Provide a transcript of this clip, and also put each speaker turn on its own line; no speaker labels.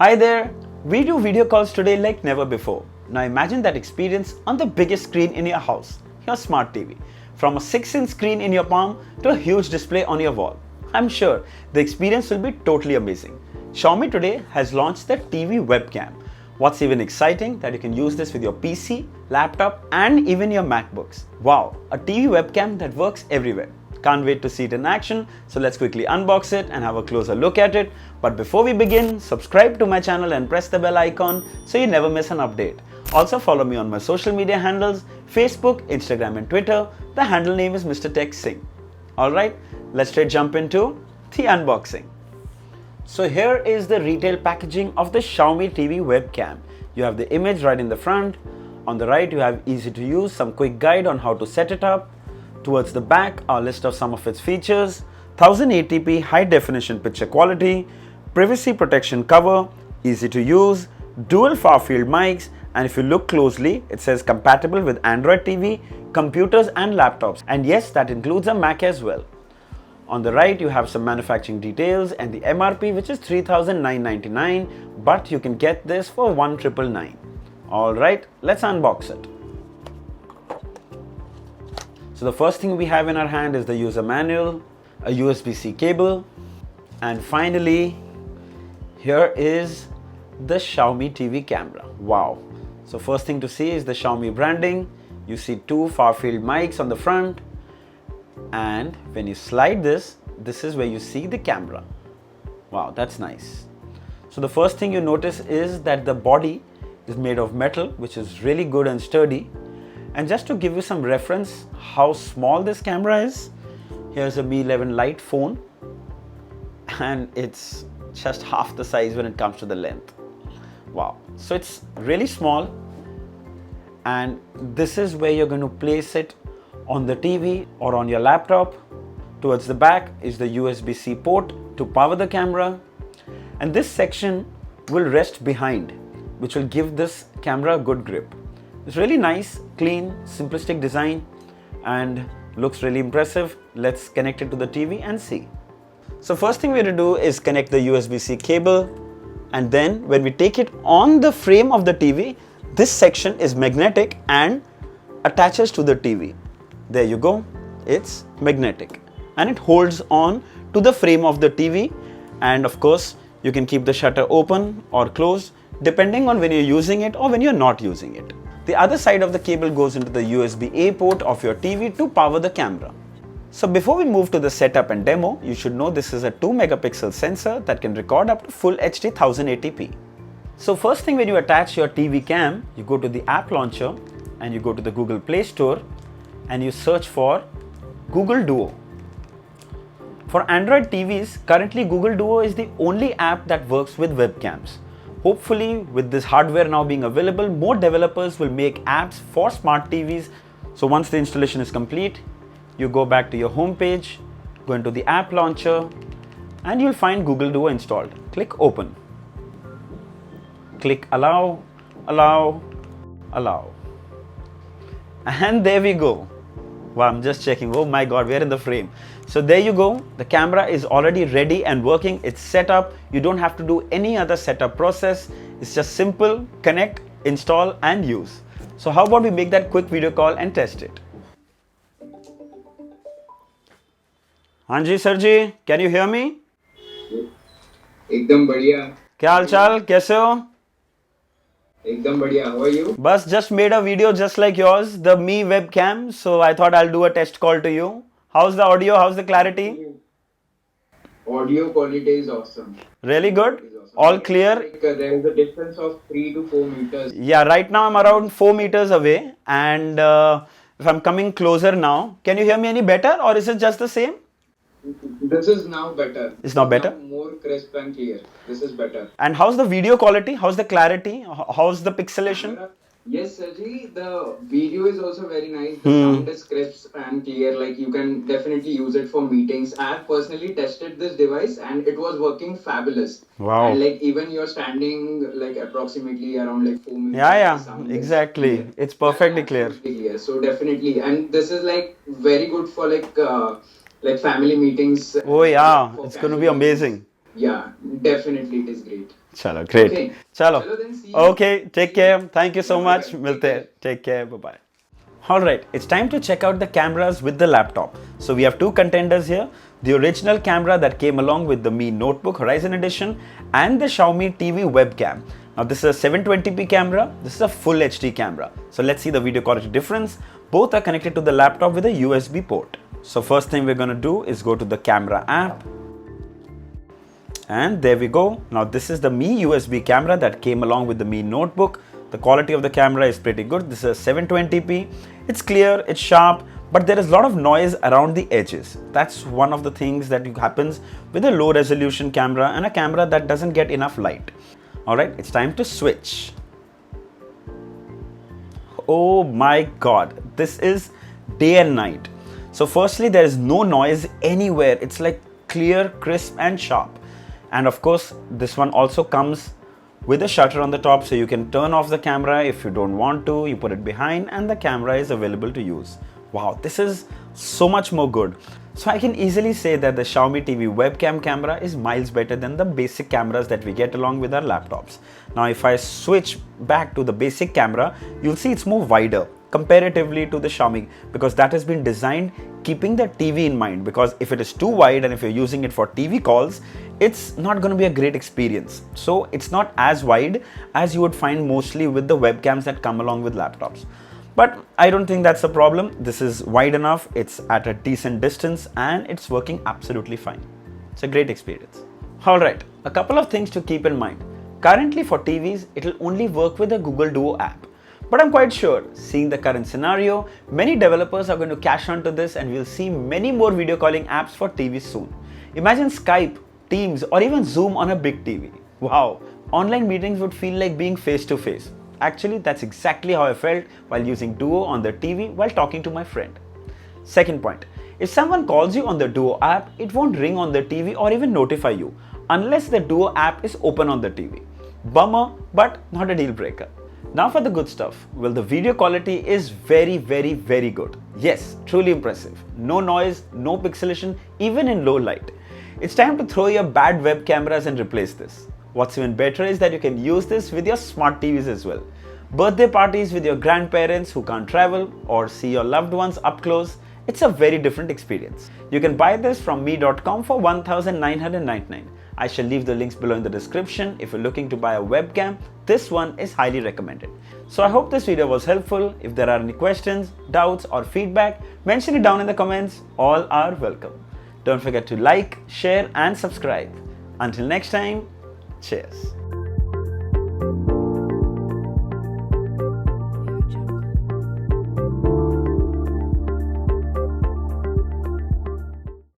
Hi there! We do video calls today like never before. Now imagine that experience on the biggest screen in your house, your smart TV. From a 6-inch screen in your palm to a huge display on your wall. I'm sure the experience will be totally amazing. Xiaomi today has launched the TV webcam. What's even exciting that you can use this with your PC, laptop and even your MacBooks. Wow, a TV webcam that works everywhere. Can't wait to see it in action, so let's quickly unbox it and have a closer look at it. But before we begin, subscribe to my channel and press the bell icon so you never miss an update. Also follow me on my social media handles, Facebook, Instagram and Twitter. The handle name is Mr. Tech Singh. Alright, let's straight jump into the unboxing. So here is the retail packaging of the Xiaomi TV webcam. You have the image right in the front. On the right you have easy to use, some quick guide on how to set it up. Towards the back, a list of some of its features, 1080p high definition picture quality, privacy protection cover, easy to use, dual far field mics, and if you look closely, it says compatible with Android TV, computers and laptops. And yes, that includes a Mac as well. On the right, you have some manufacturing details and the MRP, which is 3,999, but you can get this for 1,999. Alright, let's unbox it. So the first thing we have in our hand is the user manual, a USB-C cable, and finally, here is the Xiaomi TV camera. Wow. So first thing to see is the Xiaomi branding. You see two far-field mics on the front, and when you slide this is where you see the camera. Wow, that's nice. So the first thing you notice is that the body is made of metal, which is really good and sturdy. And just to give you some reference how small this camera is, here's a Mi 11 Lite phone and it's just half the size when it comes to the length. Wow, so it's really small, and this is where you're going to place it on the TV or on your laptop. Towards the back is the USB-C port to power the camera, and this section will rest behind, which will give this camera a good grip. It's really nice, clean, simplistic design and looks really impressive. Let's connect it to the TV and see. So first thing we have to do is connect the USB-C cable, and then when we take it on the frame of the TV, this section is magnetic and attaches to the TV. There you go, it's magnetic and it holds on to the frame of the TV, and of course you can keep the shutter open or closed depending on when you're using it or when you're not using it. The other side of the cable goes into the USB-A port of your TV to power the camera. So before we move to the setup and demo, you should know this is a 2 megapixel sensor that can record up to full HD 1080p. So first thing, when you attach your TV cam, you go to the app launcher and you go to the Google Play Store and you search for Google Duo. For Android TVs, currently Google Duo is the only app that works with webcams. Hopefully, with this hardware now being available, more developers will make apps for smart TVs. So once the installation is complete, you go back to your home page, go into the app launcher, and you'll find Google Duo installed. Click open. Click allow, allow, allow. And there we go. Wow, I'm just checking. Oh my God, we're in the frame. So there you go. The camera is already ready and working. It's set up. You don't have to do any other setup process. It's just simple, connect, install and use. So how about we make that quick video call and test it? Hanji Sarji, can you hear me?
एकदम बढ़िया.
क्या हाल चाल, कैसे हो?
एकदम बढ़िया. How are you?
Bus just made a video just like yours, the Mi webcam. So I thought I'll do a test call to you. How's the audio? How's the clarity?
Audio quality is awesome.
Really good?
Is awesome.
All clear?
Like, there is a difference of 3 to 4 meters.
Yeah, right now I'm around 4 meters away, and if I'm coming closer now, can you hear me any better or is it just the same?
This is now better.
It's now better?
More crisp and clear. This is better.
And how's the video quality? How's the clarity? How's the pixelation?
Yes, Saji, the video is also very nice. The sound is crisp and clear. Like, you can definitely use it for meetings. I have personally tested this device and it was working fabulous.
Wow.
And like, even you're standing like approximately around like 4 minutes.
Yeah, exactly. It's perfectly clear.
Clear. So definitely, and this is like very good for like family meetings.
Oh yeah, it's going to be amazing.
Yeah, definitely it is great.
Chalo, great.
Okay.
Chalo.
Chalo then, see you.
Okay, take care. Thank you so
Yeah,
much.
bye-bye.
Milte hain. Take care. Bye bye. Alright, it's time to check out the cameras with the laptop. So we have two contenders here. The original camera that came along with the Mi Notebook Horizon Edition and the Xiaomi TV webcam. Now this is a 720p camera. This is a full HD camera. So let's see the video quality difference. Both are connected to the laptop with a USB port. So first thing we're going to do is go to the camera app. And there we go. Now this is the Mi USB camera that came along with the Mi Notebook. The quality of the camera is pretty good. This is 720p. It's clear, it's sharp, but there is a lot of noise around the edges. That's one of the things that happens with a low resolution camera and a camera that doesn't get enough light. Alright, it's time to switch. Oh my god, this is day and night. So firstly, there is no noise anywhere. It's like clear, crisp and sharp. And of course, this one also comes with a shutter on the top, so you can turn off the camera if you don't want to. You put it behind and the camera is available to use. Wow, this is so much more good. So I can easily say that the Xiaomi TV webcam camera is miles better than the basic cameras that we get along with our laptops. Now if I switch back to the basic camera, you'll see it's more wider comparatively to the Xiaomi, because that has been designed keeping the TV in mind, because if it is too wide and if you're using it for TV calls, it's not going to be a great experience. So it's not as wide as you would find mostly with the webcams that come along with laptops. But I don't think that's a problem. This is wide enough, it's at a decent distance and it's working absolutely fine. It's a great experience. Alright, a couple of things to keep in mind. Currently for TVs, it'll only work with the Google Duo app. But I'm quite sure, seeing the current scenario, many developers are going to cash onto this and we'll see many more video calling apps for TV soon. Imagine Skype, Teams or even Zoom on a big TV. Wow, online meetings would feel like being face to face. Actually, that's exactly how I felt while using Duo on the TV while talking to my friend. Second point, if someone calls you on the Duo app, it won't ring on the TV or even notify you unless the Duo app is open on the TV. Bummer, but not a deal breaker. Now for the good stuff. Well, the video quality is very good. Yes, truly impressive. No noise, no pixelation, even in low light. It's time to throw your bad web cameras and replace this. What's even better is that you can use this with your smart TVs as well. Birthday parties with your grandparents who can't travel or see your loved ones up close, it's a very different experience. You can buy this from mi.com for 1,999. I shall leave the links below in the description. If you're looking to buy a webcam, this one is highly recommended. So I hope this video was helpful. If there are any questions, doubts or feedback, mention it down in the comments. All are welcome. Don't forget to like, share and subscribe. Until next time, cheers.